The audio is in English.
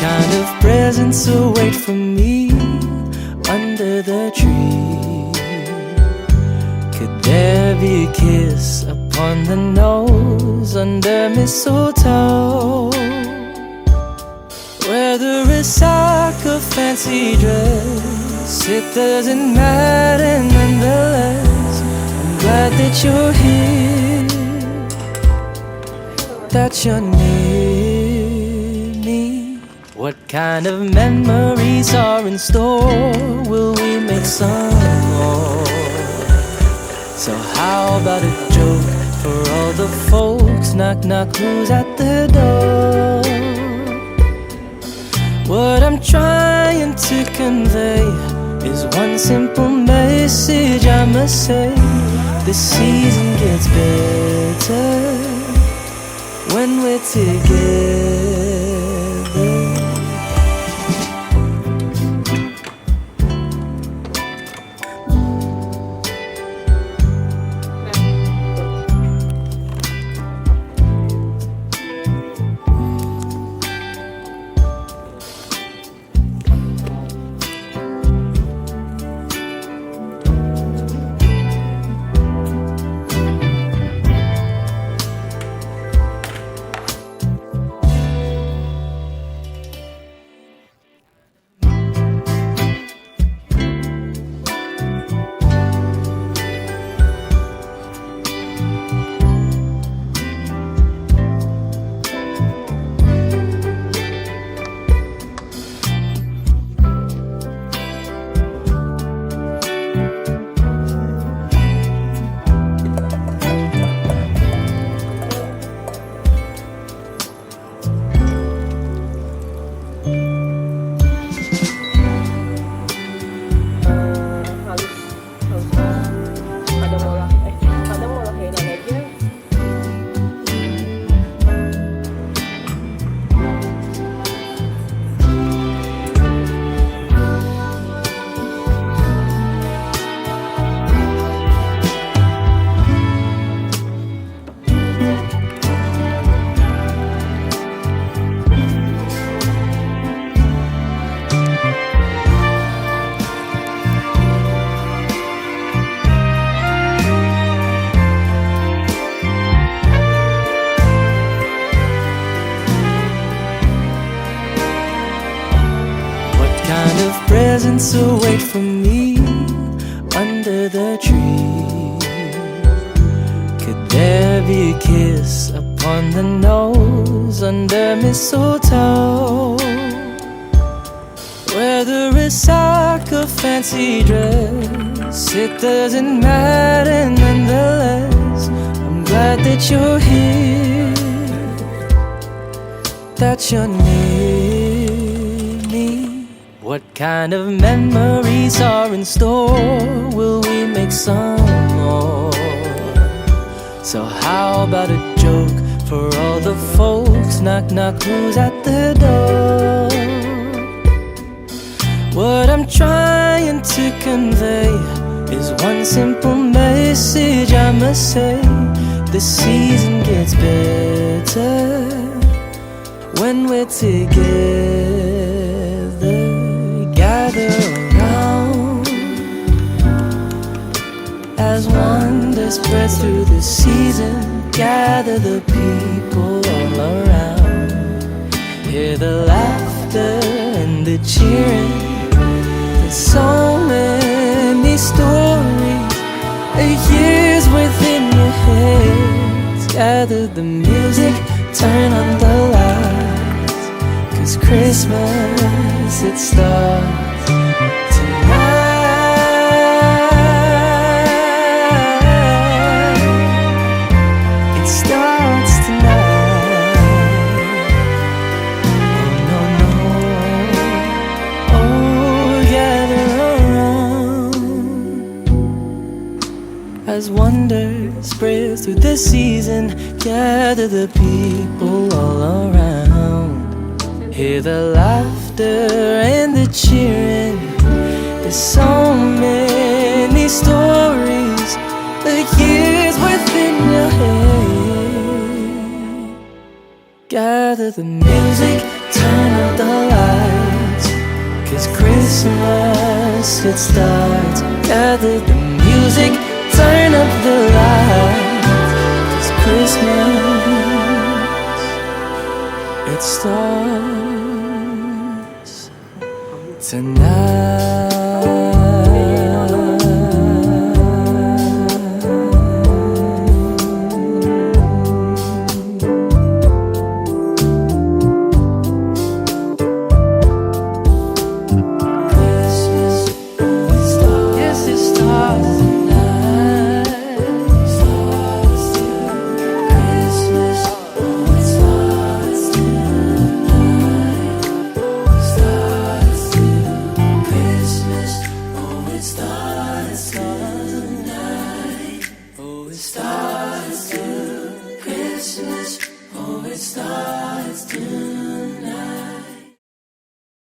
kind of presents await for me under the tree? Could there be a kiss upon the nose under mistletoe? Whether a sock or fancy dress, it doesn't matter nonetheless. I'm glad that you're here, that you're near me. What kind of memories are in store? Will we make some more? So how about a joke for all the folks? Knock, knock, who's at the door? What I'm trying to convey is one simple message I must say. The season gets better when we're together. Presents await for me under the tree. Could there be a kiss upon the nose under mistletoe? Whether a sock or fancy dress, it doesn't matter nonetheless. I'm glad that you're here, that you're near me. What kind of memories are in store? Will we make some more? So how about a joke for all the folks? Knock, knock, who's at the door? What I'm trying to convey is one simple message I must say. The season gets better when we're together. Gather around as wonder spreads through the season. Gather the people all around. Hear the laughter and the cheering. There's so many stories, years within your head. Gather the music, turn on the lights, 'cause Christmas, it starts as wonder spreads through the season. Gather the people all around. Hear the laughter and the cheering. There's so many stories, the years within your head. Gather the music, turn up the lights, 'cause Christmas it starts. Gather the music, turn up the lights, 'cause Christmas it starts tonight. Christmas, oh it starts tonight.